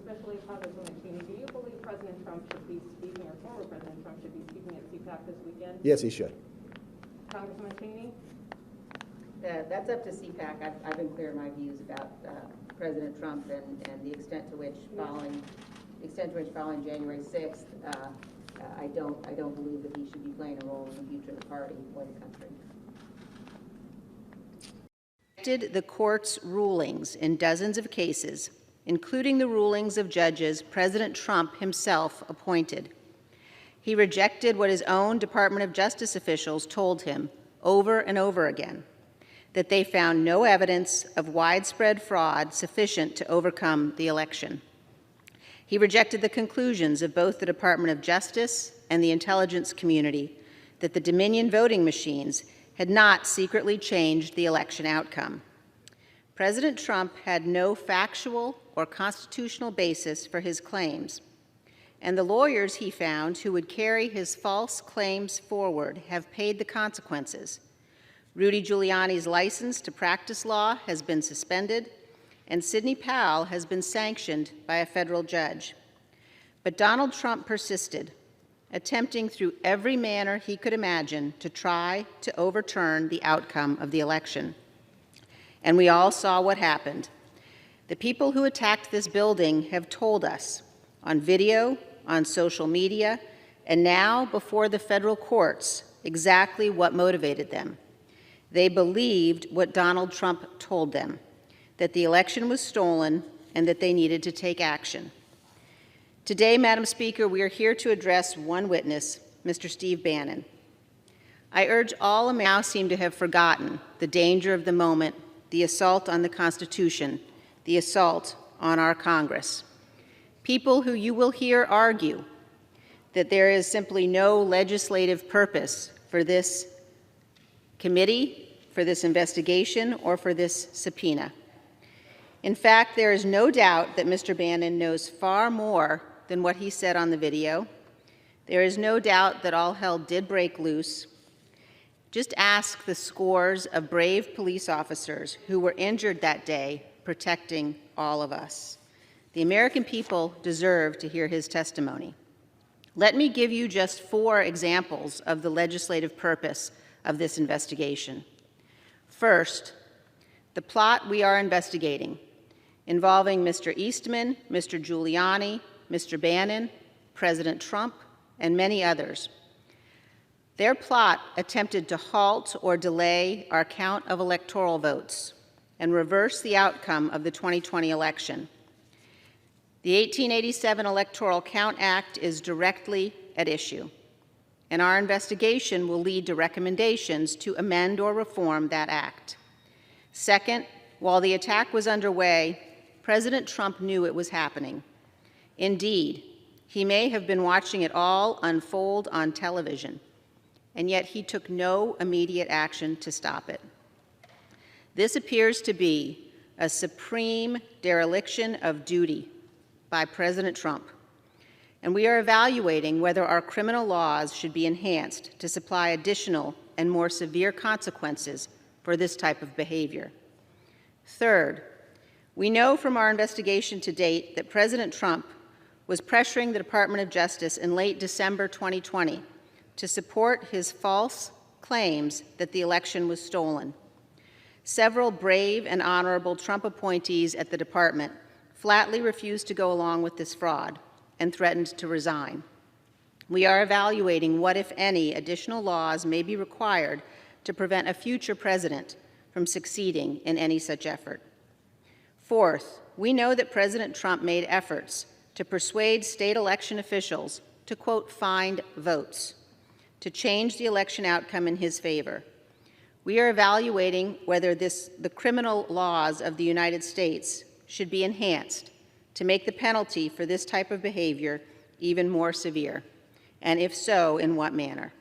especially Congresswoman Cheney, do you believe President Trump should be speaking, or former President Trump should be speaking at CPAC this weekend? Yes, he should. Congresswoman Cheney? That's up to CPAC. I've been clear in my views about President Trump and the extent to which following January 6th, I don't believe that he should be playing a role in the future of the party or the country. The court's rulings in dozens of cases, including the rulings of judges President Trump himself appointed. He rejected what his own Department of Justice officials told him over and over again, that they found no evidence of widespread fraud sufficient to overcome the election. He rejected the conclusions of both the Department of Justice and the intelligence community that the Dominion voting machines had not secretly changed the election outcome. President Trump had no factual or constitutional basis for his claims, and the lawyers he found who would carry his false claims forward have paid the consequences. Rudy Giuliani's license to practice law has been suspended, and Sidney Powell has been sanctioned by a federal judge. But Donald Trump persisted, attempting through every manner he could imagine to try to overturn the outcome of the election. And we all saw what happened. The people who attacked this building have told us on video, on social media, and now before the federal courts exactly what motivated them. They believed what Donald Trump told them, that the election was stolen and that they needed to take action. Today, Madam Speaker, we are here to address one witness, Mr. Steve Bannon. I urge all now seem to have forgotten the danger of the moment, the assault on the Constitution, the assault on our Congress. People who you will hear argue that there is simply no legislative purpose for this committee, for this investigation, or for this subpoena. In fact, there is no doubt that Mr. Bannon knows far more than what he said on the video. There is no doubt that all hell did break loose. Just ask the scores of brave police officers who were injured that day protecting all of us. The American people deserve to hear his testimony. Let me give you just 4 examples of the legislative purpose of this investigation. First, the plot we are investigating, involving Mr. Eastman, Mr. Giuliani, Mr. Bannon, President Trump, and many others. Their plot attempted to halt or delay our count of electoral votes and reverse the outcome of the 2020 election. The 1887 Electoral Count Act is directly at issue, and our investigation will lead to recommendations to amend or reform that act. Second, while the attack was underway, President Trump knew it was happening. Indeed, he may have been watching it all unfold on television, and yet he took no immediate action to stop it. This appears to be a supreme dereliction of duty by President Trump, and we are evaluating whether our criminal laws should be enhanced to supply additional and more severe consequences for this type of behavior. Third, we know from our investigation to date that President Trump was pressuring the Department of Justice in late December 2020 to support his false claims that the election was stolen. Several brave and honorable Trump appointees at the department flatly refused to go along with this fraud and threatened to resign. We are evaluating what, if any, additional laws may be required to prevent a future president from succeeding in any such effort. Fourth, we know that President Trump made efforts to persuade state election officials to, quote, find votes, to change the election outcome in his favor. We are evaluating whether the criminal laws of the United States should be enhanced to make the penalty for this type of behavior even more severe, and if so, in what manner.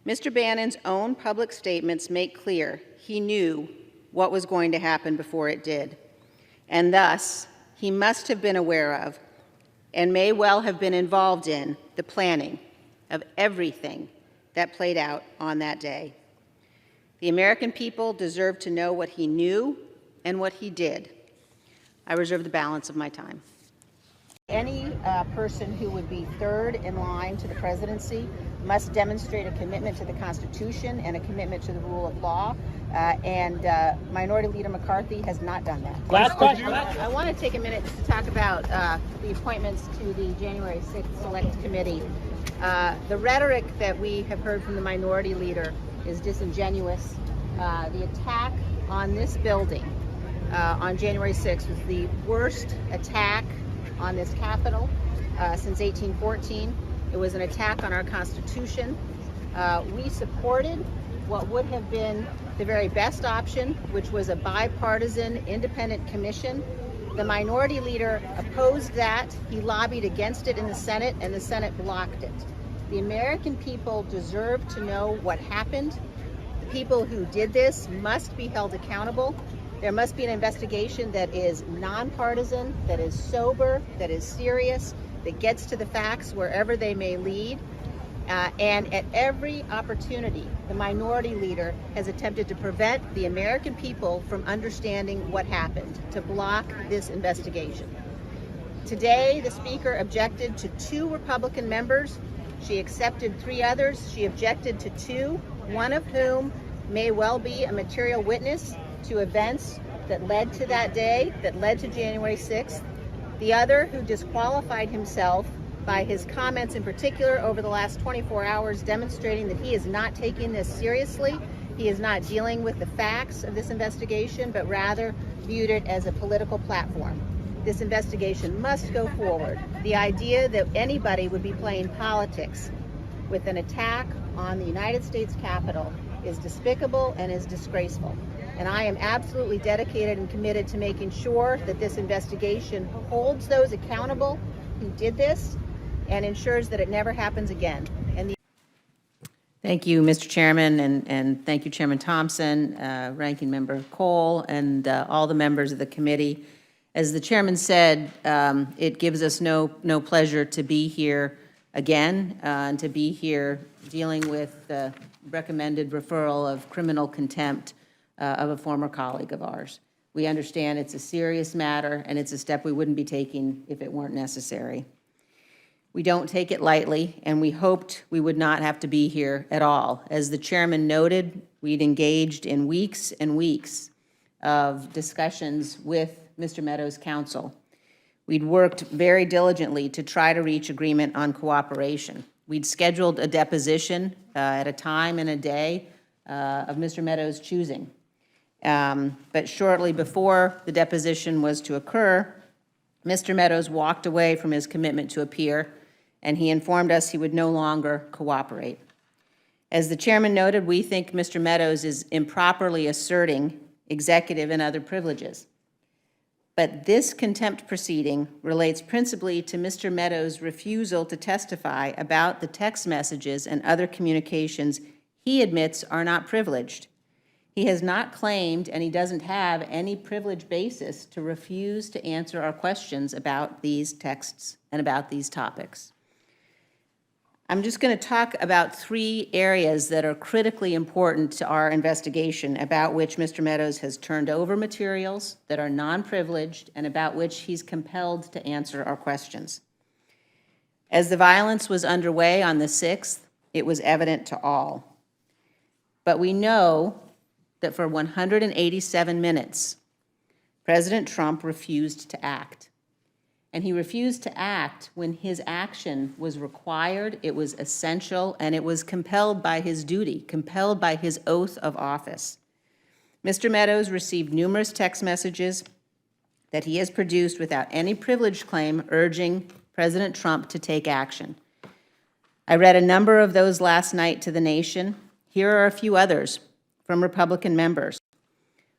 Mr. Bannon's own public statements make clear he knew what was going to happen before it did, and thus he must have been aware of and may well have been involved in the planning of everything that played out on that day. The American people deserve to know what he knew and what he did. I reserve the balance of my time. Any person who would be third in line to the presidency must demonstrate a commitment to the Constitution and a commitment to the rule of law. And Minority Leader McCarthy has not done that. Last question. I want to take a minute to talk about the appointments to the January 6th Select Committee. The rhetoric that we have heard from the Minority Leader is disingenuous. The attack on this building on January 6th was the worst attack on this Capitol since 1814. It was an attack on our Constitution. We supported what would have been the very best option, which was a bipartisan independent commission. The Minority Leader opposed that. He lobbied against it in the Senate, and the Senate blocked it. The American people deserve to know what happened. The people who did this must be held accountable. There must be an investigation that is nonpartisan, that is sober, that is serious, that gets to the facts wherever they may lead. And at every opportunity, the Minority Leader has attempted to prevent the American people from understanding what happened, to block this investigation. Today, the Speaker objected to 2 Republican members. She accepted 3 others. She objected to 2, one of whom may well be a material witness to events that led to that day, that led to January 6th. The other, who disqualified himself by his comments in particular over the last 24 hours, demonstrating that he is not taking this seriously. He is not dealing with the facts of this investigation, but rather viewed it as a political platform. This investigation must go forward. The idea that anybody would be playing politics with an attack on the United States Capitol is despicable and is disgraceful. And I am absolutely dedicated and committed to making sure that this investigation holds those accountable who did this and ensures that it never happens again. Thank you, Mr. Chairman, and thank you, Chairman Thompson, Ranking Member Cole, and all the members of the committee. As the chairman said, it gives us no pleasure to be here again and to be here dealing with the recommended referral of criminal contempt of a former colleague of ours. We understand it's a serious matter, and it's a step we wouldn't be taking if it weren't necessary. We don't take it lightly, and we hoped we would not have to be here at all. As the chairman noted, we'd engaged in weeks and weeks of discussions with Mr. Meadows' counsel. We'd worked very diligently to try to reach agreement on cooperation. We'd scheduled a deposition at a time and a day of Mr. Meadows' choosing. But shortly before the deposition was to occur, Mr. Meadows walked away from his commitment to appear, and he informed us he would no longer cooperate. As the chairman noted, we think Mr. Meadows is improperly asserting executive and other privileges. But this contempt proceeding relates principally to Mr. Meadows' refusal to testify about the text messages and other communications he admits are not privileged. He has not claimed, and he doesn't have any privilege basis to refuse to answer our questions about these texts and about these topics. I'm just going to talk about 3 areas that are critically important to our investigation, about which Mr. Meadows has turned over materials that are non-privileged and about which he's compelled to answer our questions. As the violence was underway on the 6th, it was evident to all. But we know that for 187 minutes, President Trump refused to act. And he refused to act when his action was required, it was essential, and it was compelled by his duty, compelled by his oath of office. Mr. Meadows received numerous text messages that he has produced without any privilege claim urging President Trump to take action. I read a number of those last night to the nation. Here are a few others from Republican members.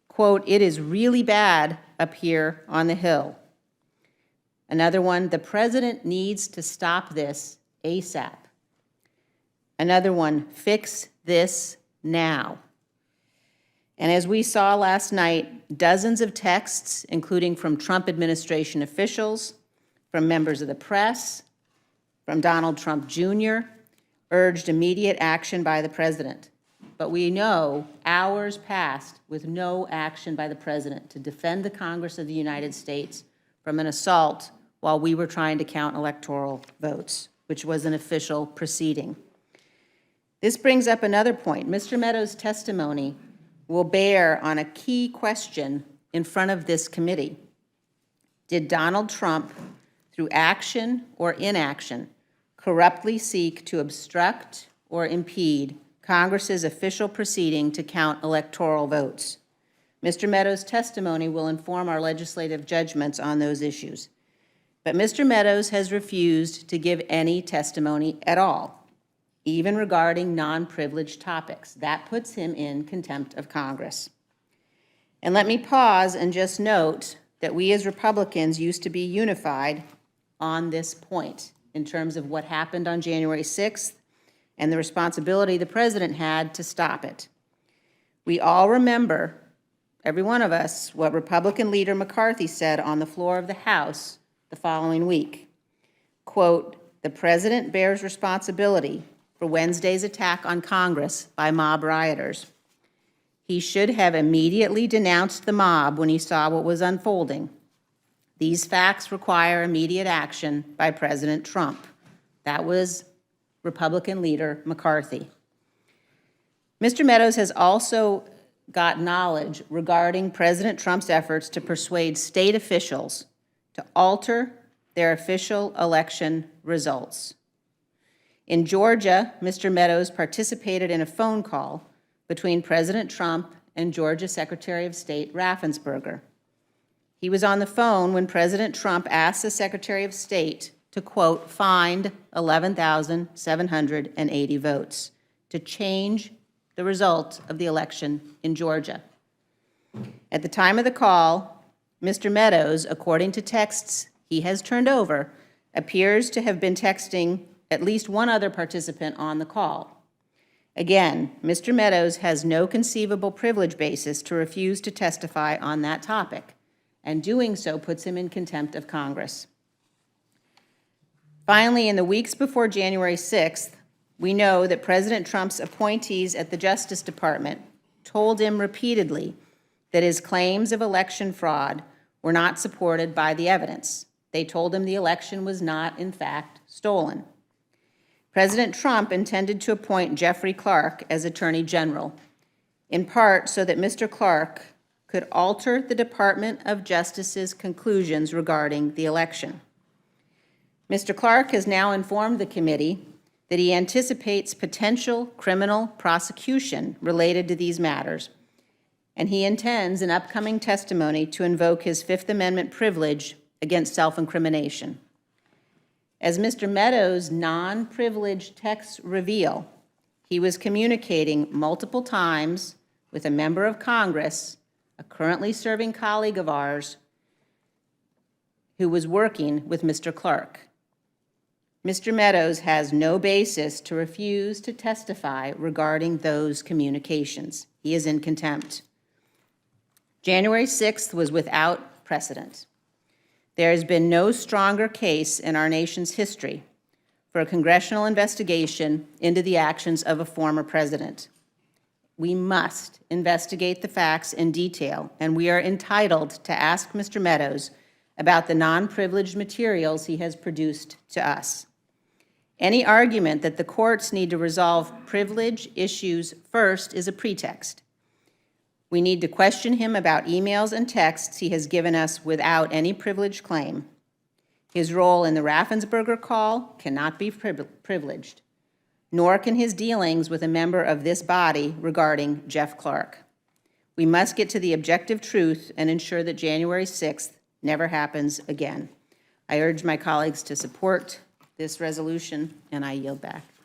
Quote, "It is really bad up here on the Hill." Another one, "The president needs to stop this ASAP." Another one, "Fix this now." And as we saw last night, dozens of texts, including from Trump administration officials, from members of the press, from Donald Trump Jr., urged immediate action by the president. But we know hours passed with no action by the president to defend the Congress of the United States from an assault while we were trying to count electoral votes, which was an official proceeding. This brings up another point. Mr. Meadows' testimony will bear on a key question in front of this committee. Did Donald Trump, through action or inaction, corruptly seek to obstruct or impede Congress's official proceeding to count electoral votes? Mr. Meadows' testimony will inform our legislative judgments on those issues. But Mr. Meadows has refused to give any testimony at all, even regarding non-privileged topics. That puts him in contempt of Congress. And let me pause and just note that we as Republicans used to be unified on this point in terms of what happened on January 6th and the responsibility the president had to stop it. We all remember, every one of us, what Republican leader McCarthy said on the floor of the House the following week. Quote, "The president bears responsibility for Wednesday's attack on Congress by mob rioters. He should have immediately denounced the mob when he saw what was unfolding. These facts require immediate action by President Trump." That was Republican leader McCarthy. Mr. Meadows has also got knowledge regarding President Trump's efforts to persuade state officials to alter their official election results. In Georgia, Mr. Meadows participated in a phone call between President Trump and Georgia Secretary of State Raffensperger. He was on the phone when President Trump asked the Secretary of State to, quote, "find 11,780 votes to change the result of the election in Georgia." At the time of the call, Mr. Meadows, according to texts he has turned over, appears to have been texting at least one other participant on the call. Again, Mr. Meadows has no conceivable privilege basis to refuse to testify on that topic, and doing so puts him in contempt of Congress. Finally, in the weeks before January 6th, we know that President Trump's appointees at the Justice Department told him repeatedly that his claims of election fraud were not supported by the evidence. They told him the election was not, in fact, stolen. President Trump intended to appoint Jeffrey Clark as Attorney General, in part so that Mr. Clark could alter the Department of Justice's conclusions regarding the election. Mr. Clark has now informed the committee that he anticipates potential criminal prosecution related to these matters, and he intends in upcoming testimony to invoke his Fifth Amendment privilege against self-incrimination. As Mr. Meadows' non-privileged texts reveal, he was communicating multiple times with a member of Congress, a currently serving colleague of ours, who was working with Mr. Clark. Mr. Meadows has no basis to refuse to testify regarding those communications. He is in contempt. January 6th was without precedent. There has been no stronger case in our nation's history for a congressional investigation into the actions of a former president. We must investigate the facts in detail, and we are entitled to ask Mr. Meadows about the non-privileged materials he has produced to us. Any argument that the courts need to resolve privilege issues first is a pretext. We need to question him about emails and texts he has given us without any privilege claim. His role in the Raffensperger call cannot be privileged, nor can his dealings with a member of this body regarding Jeff Clark. We must get to the objective truth and ensure that January 6th never happens again. I urge my colleagues to support this resolution, and I yield back.